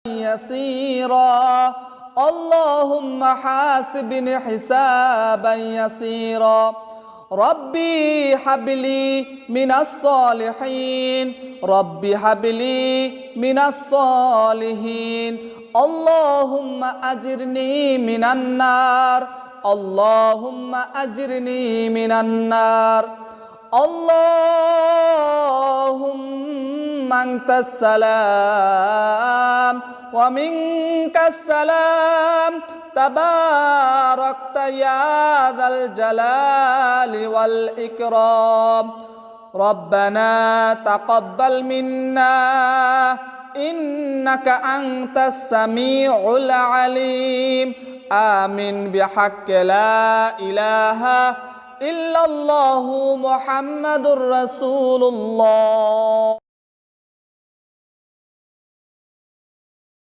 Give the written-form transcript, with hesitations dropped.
يسيرا اللهم حاسبني حسابا يسيرا ربي هب لي من الصالحين ربي هب لي من الصالحين اللهم أجرني من النار اللهم أجرني من النار اللهم أنت السلام ومنك السلام تباركت يا ذا الجلال والإكرام ربنا تقبل منا إنك أنت السميع العليم آمين بحق لا إله إلا الله محمد رسول الله